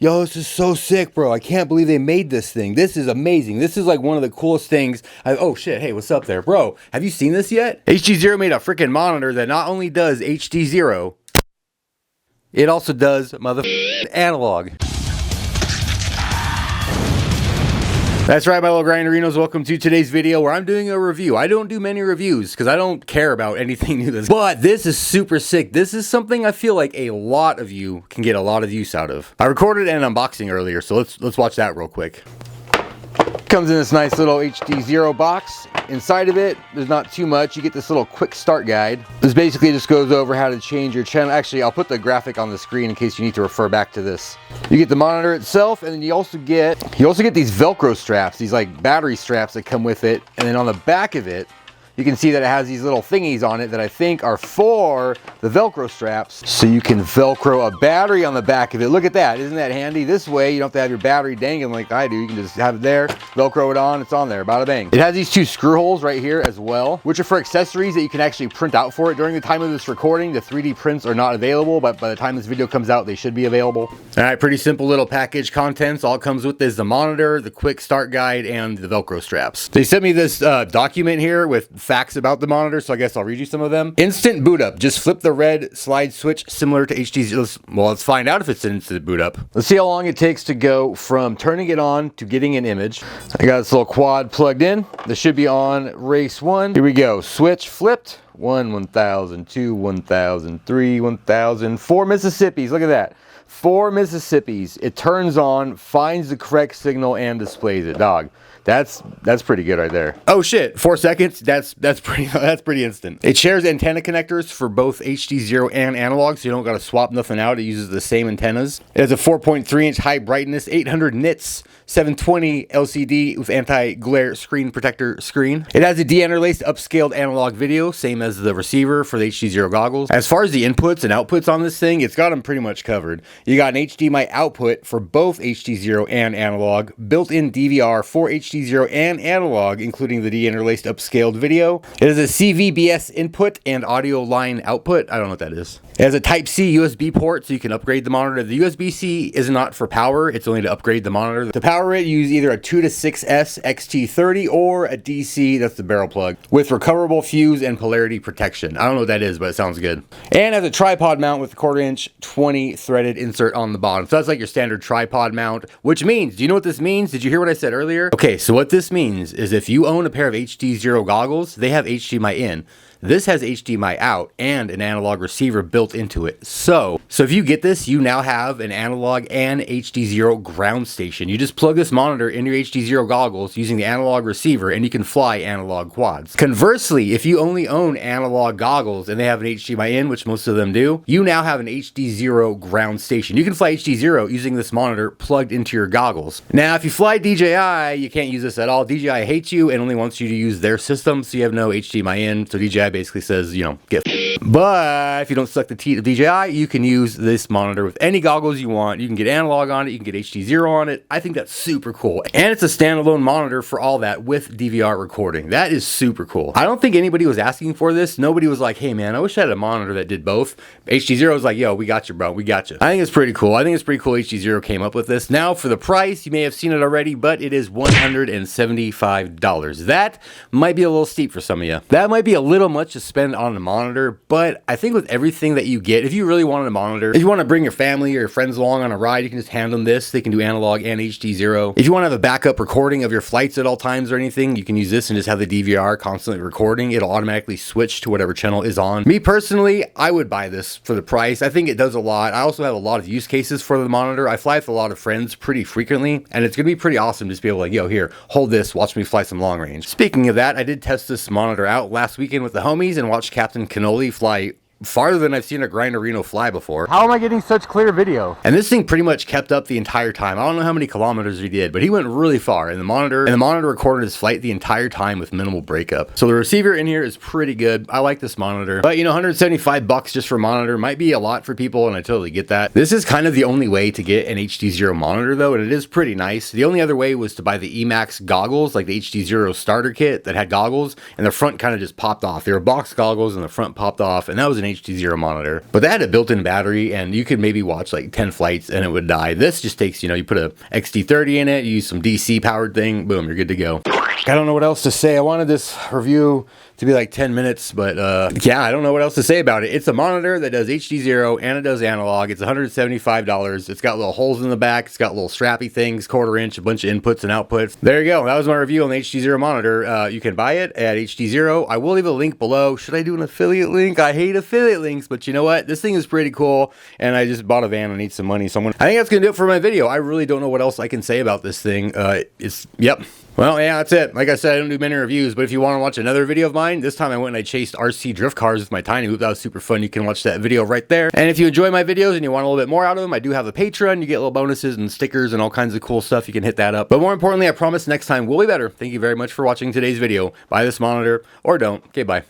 Yo, this is so sick, bro. I can't believe they made this thing. This is amazing. This is like one of the coolest things. Oh shit, hey, what's up there? Bro, have you seen this yet? Hdzero made a freaking monitor that not only does Hdzero, it also does analog. That's right, my little grinderinos. Welcome to today's video where I'm doing a review. I don't do many reviews because I don't care about anything new. But this is super sick. This is something I feel like a lot of you can get a lot of use out of. I recorded an unboxing earlier, so let's watch that real quick. Comes in this nice little Hdzero box. Inside of it, there's not too much. You get this little quick start guide. This basically just goes over how to change your channel. Actually, I'll put the graphic on the screen in case you need to refer back to this. You get the monitor itself, and then you also get these Velcro straps, these like battery straps that come with it. And then on the back of it, you can see that it has these little thingies on it that I think are for the Velcro straps. So you can Velcro a battery on the back of it. Look at that, isn't that handy? This way, you don't have to have your battery dangling like I do. You can just have it there, Velcro it on, it's on there, bada bang. It has these two screw holes right here as well, which are for accessories that you can actually print out for it. During the time of this recording, the 3D prints are not available, but by the time this video comes out, they should be available. All right, pretty simple little package contents. All it comes with is the monitor, the quick start guide, and the Velcro straps. They sent me this document here with facts about the monitor, so I guess I'll read you some of them. Instant boot up. Just flip the red slide switch similar to Hdzero. Well, let's find out if it's an instant boot up. Let's see how long it takes to go from turning it on to getting an image. I got this little quad plugged in. This should be on race 1. Here we go. Switch flipped. 1, 1000, 2, 1000, 3, 1000, 4 Mississippis. Look at that. 4 Mississippis. It turns on, finds the correct signal, and displays it. Dog. That's pretty good right there. Oh shit, 4 seconds. That's pretty instant. It shares antenna connectors for both Hdzero and analog, so you don't gotta swap nothing out. It uses the same antennas. It has a 4.3-inch high brightness, 800 nits, 720 LCD with anti-glare screen protector screen. It has a de-interlaced upscaled analog video, same as the receiver for the Hdzero goggles. As far as the inputs and outputs on this thing, it's got them pretty much covered. You got an HDMI output for both Hdzero and analog, built-in DVR for Hdzero and analog, including the de-interlaced upscaled video. It has a CVBS input and audio line output. I don't know what that is. It has a Type-C USB port, so you can upgrade the monitor. The USB-C is not for power. It's only to upgrade the monitor. To power it, use either a 2 to 6S XT30 or a DC, that's the barrel plug, with recoverable fuse and polarity protection. I don't know what that is, but it sounds good. And has a tripod mount with a 1/4-inch 20 threaded insert on the bottom. So that's like your standard tripod mount, which means, do you know what this means? Did you hear what I said earlier? Okay, so what this means is if you own a pair of Hdzero goggles, they have HDMI in. This has HDMI out and an analog receiver built into it. So if you get this, you now have an analog and Hdzero ground station. You just plug this monitor in your Hdzero goggles using the analog receiver and you can fly analog quads. Conversely, if you only own analog goggles and they have an HDMI in, which most of them do, you now have an Hdzero ground station. You can fly Hdzero using this monitor plugged into your goggles. Now, if you fly DJI, you can't use this at all. DJI hates you and only wants you to use their system, so you have no HDMI in. So DJI basically says, you know, get. But if you don't suck the teeth of DJI, you can use this monitor with any goggles you want. You can get analog on it, you can get Hdzero on it. I think that's super cool. And it's a standalone monitor for all that with DVR recording. That is super cool. I don't think anybody was asking for this. Nobody was like, hey man, I wish I had a monitor that did both. Hdzero was like, yo, we got you, bro. We got you. I think it's pretty cool. I think it's pretty cool Hdzero came up with this. Now for the price, you may have seen it already, but it is $175. That might be a little steep for some of you. That might be a little much to spend on a monitor, but I think with everything that you get, if you really wanted a monitor, if you want to bring your family or your friends along on a ride, you can just hand them this. They can do analog and Hdzero. If you want to have a backup recording of your flights at all times or anything, you can use this and just have the DVR constantly recording. It'll automatically switch to whatever channel is on. Me personally, I would buy this for the price. I think it does a lot. I also have a lot of use cases for the monitor. I fly with a lot of friends pretty frequently, and it's going to be pretty awesome just to be able to like, yo, here, hold this, watch me fly some long range. Speaking of that, I did test this monitor out last weekend with the homies and watched Captain Cannoli fly farther than I've seen a grinderino fly before. How am I getting such clear video? And this thing pretty much kept up the entire time. I don't know how many kilometers he did, but he went really far, and the monitor recorded his flight the entire time with minimal breakup. So the receiver in here is pretty good. I like this monitor, but you know, $175 just for a monitor might be a lot for people, and I totally get that. This is kind of the only way to get an Hdzero monitor though, and it is pretty nice. The only other way was to buy the Emax goggles, like the Hdzero starter kit that had goggles, and the front kind of just popped off. They were box goggles and the front popped off, and that was an Hdzero monitor, but that had a built-in battery and you could maybe watch like 10 flights and it would die. This just takes, you know, you put a XT30 in it, you use some DC powered thing, boom, you're good to go. I don't know what else to say. I wanted this review to be like 10 minutes, but yeah, I don't know what else to say about it. It's a monitor that does Hdzero and it does analog. It's $175. It's got little holes in the back. It's got little strappy things, 1/4 inch, a bunch of inputs and outputs. There you go. That was my review on the Hdzero monitor. You can buy it at Hdzero. I will leave a link below. Should I do an affiliate link? I hate affiliate links, but you know what? This thing is pretty cool, and I just bought a van and need some money. So I think that's gonna do it for my video. I really don't know what else I can say about this thing. Yep. Well, yeah, that's it. Like I said, I don't do many reviews, but if you want to watch another video of mine, this time I went and I chased RC drift cars with my tiny hoop. That was super fun. You can watch that video right there. And if you enjoy my videos and you want a little bit more out of them, I do have a Patreon. You get little bonuses and stickers and all kinds of cool stuff. You can hit that up. But more importantly, I promise next time will be better. Thank you very much for watching today's video. Buy this monitor or don't. Okay, bye.